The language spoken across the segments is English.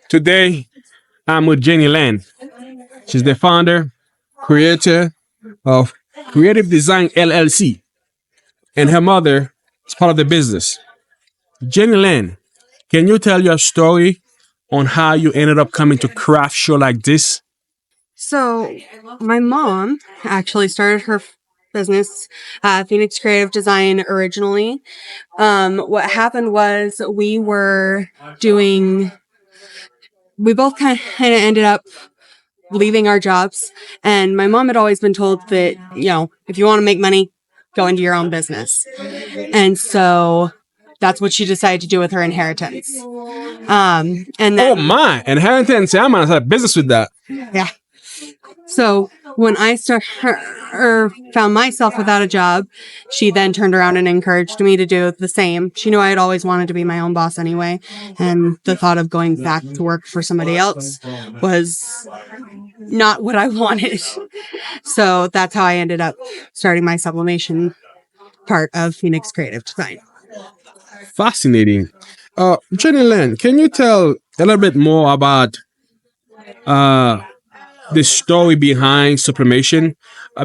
Today, I'm with Jenne-Lee. She's the founder, creator of Creative Design LLC, and her mother is part of the business. Jenne-Lee, can you tell your story on how you ended up coming to craft show like this? So, my mom actually started her business, Phoenix Creative Design, originally. What happened was we both kind of ended up leaving our jobs. And my mom had always been told that, if you want to make money, go into your own business. And so that's what she decided to do with her inheritance. And then, Oh my, inheritance, I'm gonna start a business with that. yeah. So when I found myself without a job, she then turned around and encouraged me to do the same. She knew I had always wanted to be my own boss anyway. And the thought of going back to work for somebody else was not what I wanted. So that's how I ended up starting my sublimation part of Phoenix Creative Design. Fascinating. Jenne-Lee, can you tell a little bit more about the story behind sublimation?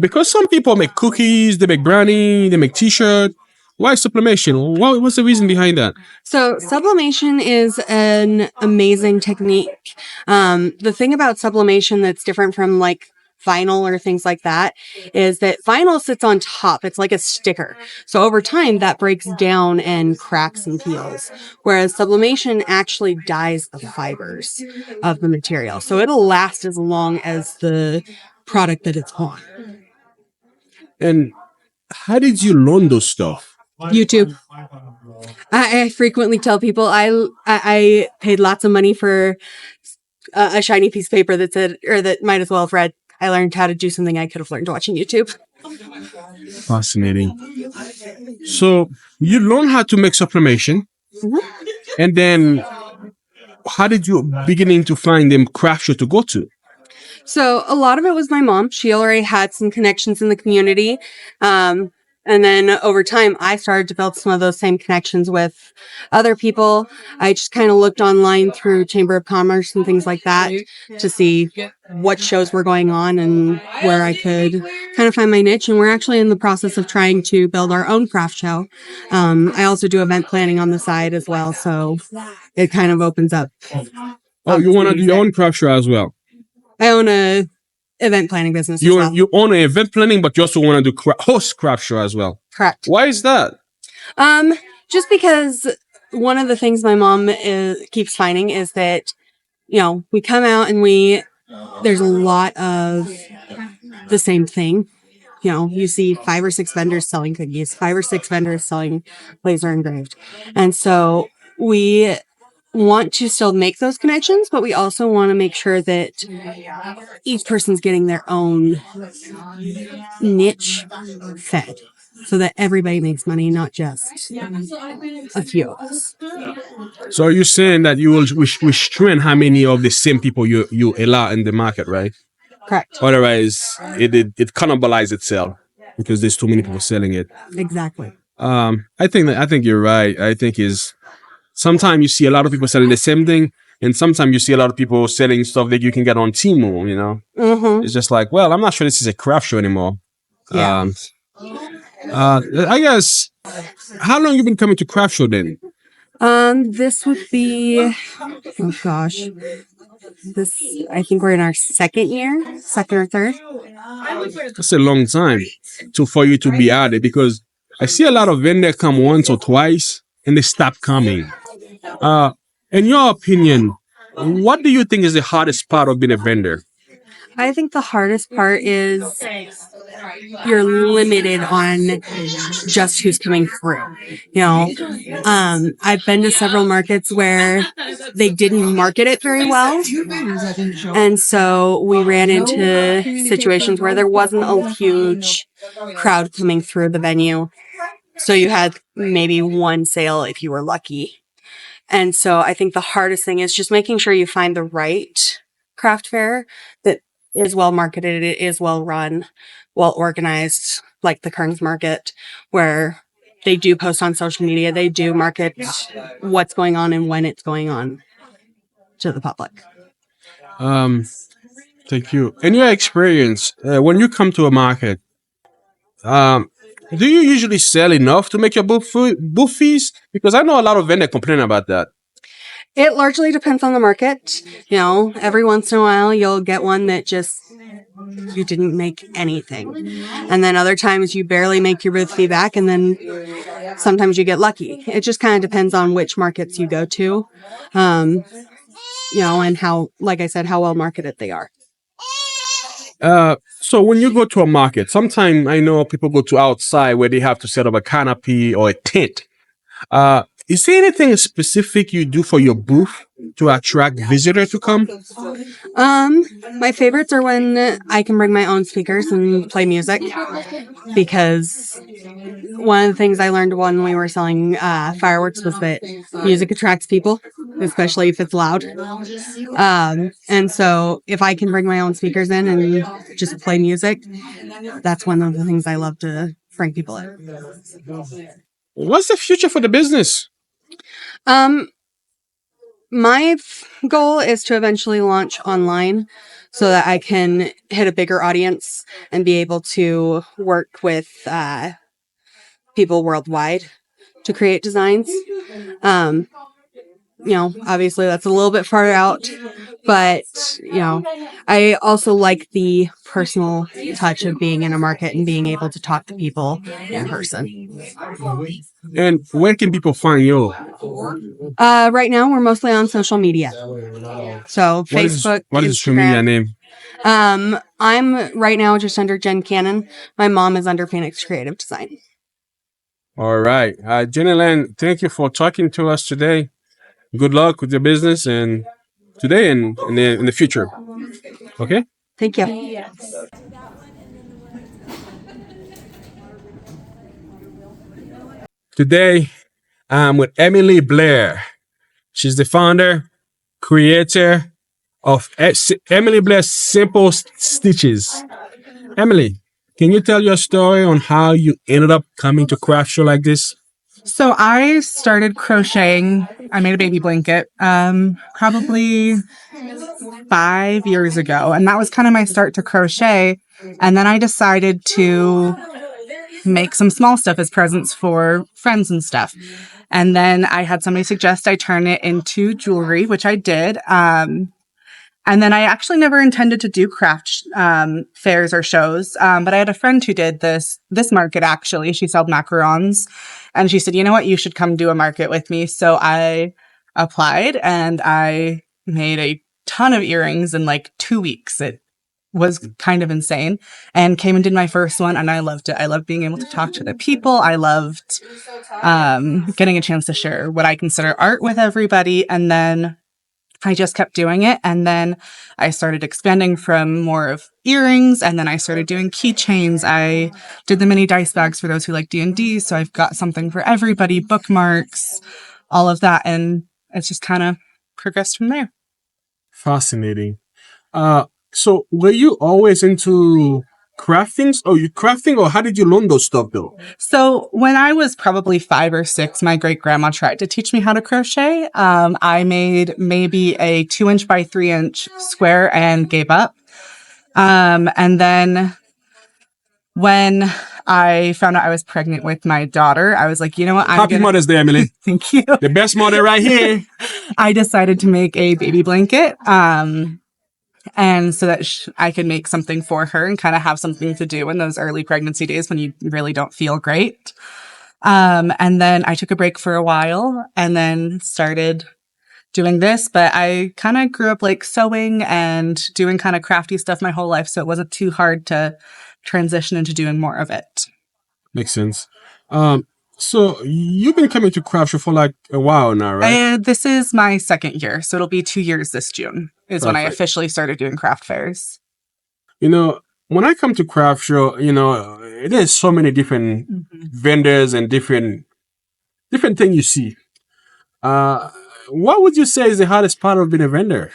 Because some people make cookies, they make brownie, they make t-shirt. Why sublimation? What's the reason behind that? So sublimation is an amazing technique. The thing about sublimation that's different from like vinyl or things like that is that vinyl sits on top. It's like a sticker. So over time that breaks down and cracks and peels. Whereas sublimation actually dyes the fibers of the material. So it'll last as long as the product that it's on. And how did you learn those stuff? YouTube. I frequently tell people I paid lots of money for a shiny piece of paper that said, or that might as well have read, I learned how to do something I could have learned watching YouTube. Fascinating. So you learn how to make sublimation, and then how did you beginning to find them craft show to go to? So a lot of it was my mom. She already had some connections in the community. And then over time, I started to build some of those same connections with other people. I just kind of looked online through Chamber of Commerce and things like that to see what shows were going on and where I could kind of find my niche. And we're actually in the process of trying to build our own craft show. I also do event planning on the side as well. So it kind of opens up. Oh, you want to do your own craft show as well? I own a event planning business as well. You own an event planning, but you also want to do host craft show as well. Correct. Why is that? Just because one of the things my mom keeps finding is that, we come out and there's a lot of the same thing. You see 5 or 6 vendors selling cookies, 5 or 6 vendors selling laser engraved. And so we want to still make those connections, but we also want to make sure that each person's getting their own niche fed so that everybody makes money, not just a few of us. So are you saying that you will restrain how many of the same people you allow in the market, right? Correct. Otherwise, it cannibalizes itself because there's too many people selling it. Exactly. I think you're right. I think sometimes you see a lot of people selling the same thing, and sometimes you see a lot of people selling stuff that you can get on Temu, Mm-hmm. It's just like, well, I'm not sure this is a craft show anymore. Yeah. I guess, how long you been coming to craft show then? This would be, oh gosh, I think we're in our second or third. That's a long time for you to be at it, because I see a lot of vendors come once or twice and they stop coming. In your opinion, what do you think is the hardest part of being a vendor? I think the hardest part is you're limited on just who's coming through. I've been to several markets where they didn't market it very well. And so we ran into situations where there wasn't a huge crowd coming through the venue. So you had maybe one sale if you were lucky. And so I think the hardest thing is just making sure you find the right craft fair that is well marketed, it is well run, well organized, like the Kearns Market, where they do post on social media, they do market what's going on and when it's going on to the public. Um, Thank you. In your experience, when you come to a market, um, do you usually sell enough to make your booth fees? Because I know a lot of vendors complain about that. It largely depends on the market. You know, every once in a while you'll get one that just you didn't make anything. And then other times you barely make your booth fee back, and then sometimes you get lucky. It just kind of depends on which markets you go to. You know, and how, like I said, how well marketed they are. So when you go to a market, sometimes I know people go to outside where they have to set up a canopy or a tent. Is there anything specific you do for your booth to attract visitors to come? My favorites are when I can bring my own speakers and play music, because one of the things I learned when we were selling fireworks was that music attracts people, especially if it's loud. And so if I can bring my own speakers in and just play music, that's one of the things I love to bring people in. What's the future for the business? My goal is to eventually launch online so that I can hit a bigger audience and be able to work with people worldwide to create designs. You know, obviously that's a little bit far out, but you know, I also like the personal touch of being in a market and being able to talk to people in person. And where can people find you? Right now we're mostly on social media. So Facebook, what is your media name? I'm right now just under Jen Cannon. My mom is under Phoenix Creative Design. All right. Jenne-Lee, thank you for talking to us today. Good luck with your business and today and in the future. Okay? Thank you. Today, I'm with Emily Blair. She's the founder, creator of Emily Blair's Simple Stitches. Emily, can you tell your story on how you ended up coming to craft show like this? So I started crocheting. I made a baby blanket probably 5 years ago. And that was kind of my start to crochet. And then I decided to make some small stuff as presents for friends and stuff. And then I had somebody suggest I turn it into jewelry, which I did. And then I actually never intended to do craft fairs or shows, but I had a friend who did this market, actually. She sold macarons, and she said, you know what, you should come do a market with me. So I applied, and I made a ton of earrings in like 2 weeks. It was kind of insane, and came and did my first one, and I loved it. I loved being able to talk to the people. I loved getting a chance to share what I consider art with everybody, and then I just kept doing it. And then I started expanding from more of earrings. And then I started doing keychains. I did the mini dice bags for those who like D&D. So I've got something for everybody, bookmarks, all of that. And it's just kind of progressed from there. Fascinating. So were you always into crafting? Or how did you learn those stuff though? So when I was probably 5 or 6, my great grandma tried to teach me how to crochet. I made maybe a 2-inch by 3-inch square and gave up. And then when I found out I was pregnant with my daughter, I was like, you know what? Happy Mother's Day, Emily. Thank you. The best mother right here. I decided to make a baby blanket. And so that I could make something for her and kind of have something to do in those early pregnancy days when you really don't feel great. And then I took a break for a while and then started doing this. But I kind of grew up like sewing and doing kind of crafty stuff my whole life. So it wasn't too hard to transition into doing more of it. Makes sense. So you've been coming to craft show for like a while now, right? This is my 2nd year. So it'll be 2 years this June is when I officially started doing craft fairs. You know, when I come to craft show, you know, there's so many different vendors and different things you see. What would you say is the hardest part of being a vendor?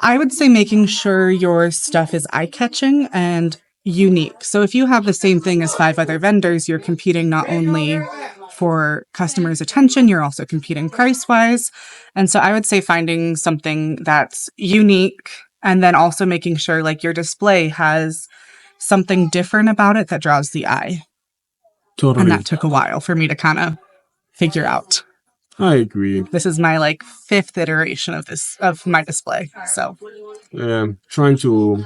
I would say making sure your stuff is eye-catching and unique. So if you have the same thing as 5 other vendors, you're competing not only for customers' attention, you're also competing price-wise. And so I would say finding something that's unique and then also making sure like your display has something different about it that draws the eye. Totally. And that took a while for me to kind of figure out. I agree. This is my like 5th iteration of my display. So trying to,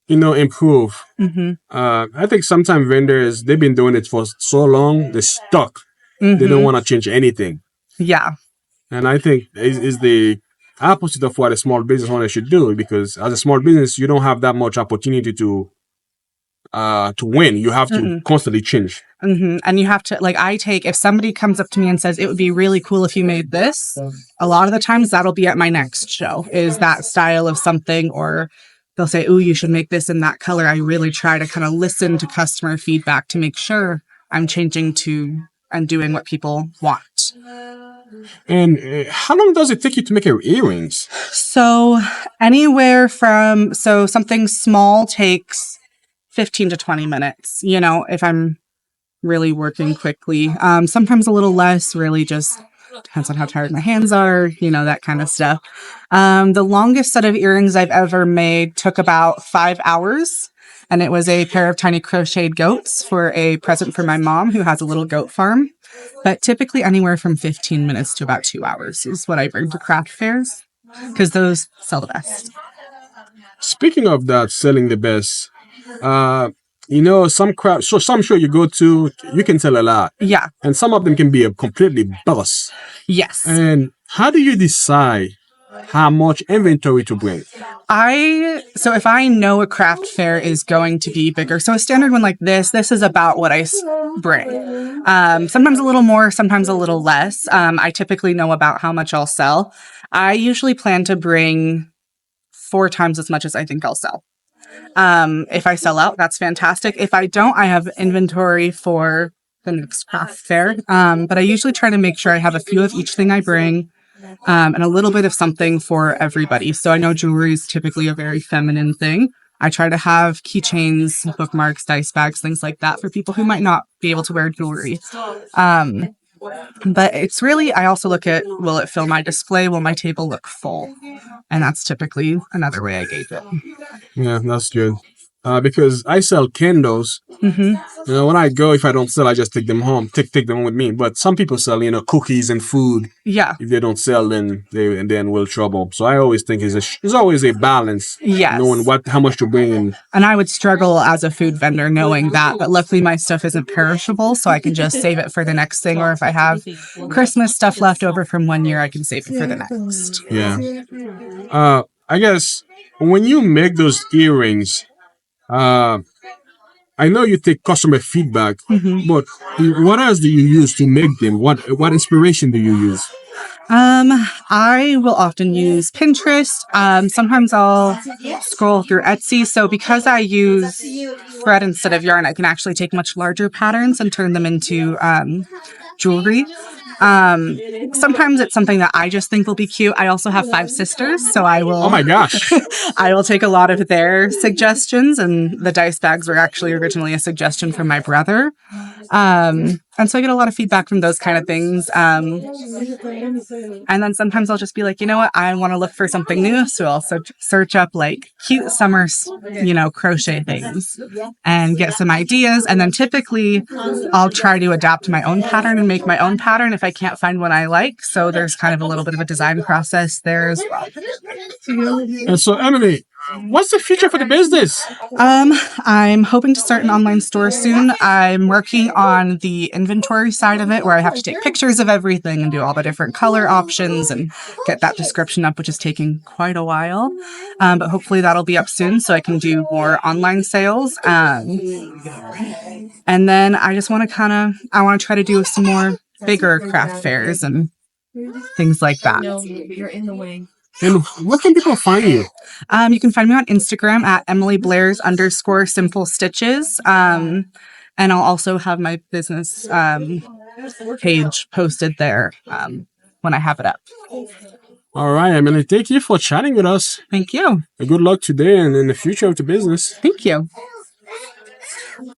improve. mm-hmm. I think sometimes vendors, they've been doing it for so long, they're stuck. Mm-hmm. They don't want to change anything. Yeah. And I think is the opposite of what a small business owner should do, because as a small business, you don't have that much opportunity to win. You have to constantly change. Mm-hmm. And you have to, like, if somebody comes up to me and says, it would be really cool if you made this, a lot of the times that'll be at my next show, is that style of something, or they'll say, ooh, you should make this in that color. I really try to kind of listen to customer feedback to make sure I'm changing to and doing what people want. And how long does it take you to make your earrings? So something small takes 15 to 20 minutes, if I'm really working quickly. Sometimes a little less, really just depends on how tired my hands are, that kind of stuff. The longest set of earrings I've ever made took about 5 hours. And it was a pair of tiny crocheted goats for a present for my mom, who has a little goat farm. But typically anywhere from 15 minutes to about 2 hours is what I bring to craft fairs, because those sell the best. Speaking of that, selling the best, some craft, so some show you go to, you can sell a lot. Yeah. And some of them can be a completely bust. Yes. And how do you decide how much inventory to bring? So if I know a craft fair is going to be bigger, so a standard one like this is about what I bring. Sometimes a little more, sometimes a little less. I typically know about how much I'll sell. I usually plan to bring 4 times as much as I think I'll sell. If I sell out, that's fantastic. If I don't, I have inventory for the next craft fair. But I usually try to make sure I have a few of each thing I bring. And a little bit of something for everybody. So I know jewelry is typically a very feminine thing. I try to have keychains, bookmarks, dice bags, things like that for people who might not be able to wear jewelry. But it's really, I also look at, will it fill my display? Will my table look full? And that's typically another way I gauge it. Yeah, that's good. Because I sell candles. Mm-hmm. When I go, if I don't sell, I just take them home, take them home with me. But some people sell, cookies and food. Yeah. If they don't sell, then they're in trouble. So I always think there's always a balance. Yes. Knowing how much to bring in. And I would struggle as a food vendor knowing that. But luckily my stuff isn't perishable, so I can just save it for the next thing. Or if I have Christmas stuff left over from one year, I can save it for the next. Yeah. I guess when you make those earrings, I know you take customer feedback, but what else do you use to make them? What inspiration do you use? I will often use Pinterest. Sometimes I'll scroll through Etsy. So because I use thread instead of yarn, I can actually take much larger patterns and turn them into jewelry. Sometimes it's something that I just think will be cute. I also have 5 sisters, so I will. Oh my gosh! I will take a lot of their suggestions, and the dice bags were actually originally a suggestion from my brother. And so I get a lot of feedback from those kind of things. And then sometimes I'll just be like, you know what? I want to look for something new. So I'll search up like cute summer, crochet things and get some ideas. And then typically I'll try to adapt my own pattern and make my own pattern if I can't find one I like. So there's kind of a little bit of a design process there as well. And so, Emily, what's the future for the business? I'm hoping to start an online store soon. I'm working on the inventory side of it, where I have to take pictures of everything and do all the different color options and get that description up, which is taking quite a while. But hopefully that'll be up soon so I can do more online sales. And then I just want to I want to try to do some more bigger craft fairs and things like that. You're in the way. And where can people find you? You can find me on Instagram at EmilyBlairs_simple stitches. And I'll also have my business page posted there when I have it up. All right, Emily, thank you for chatting with us. Thank you. Good luck today and in the future of the business. Thank you.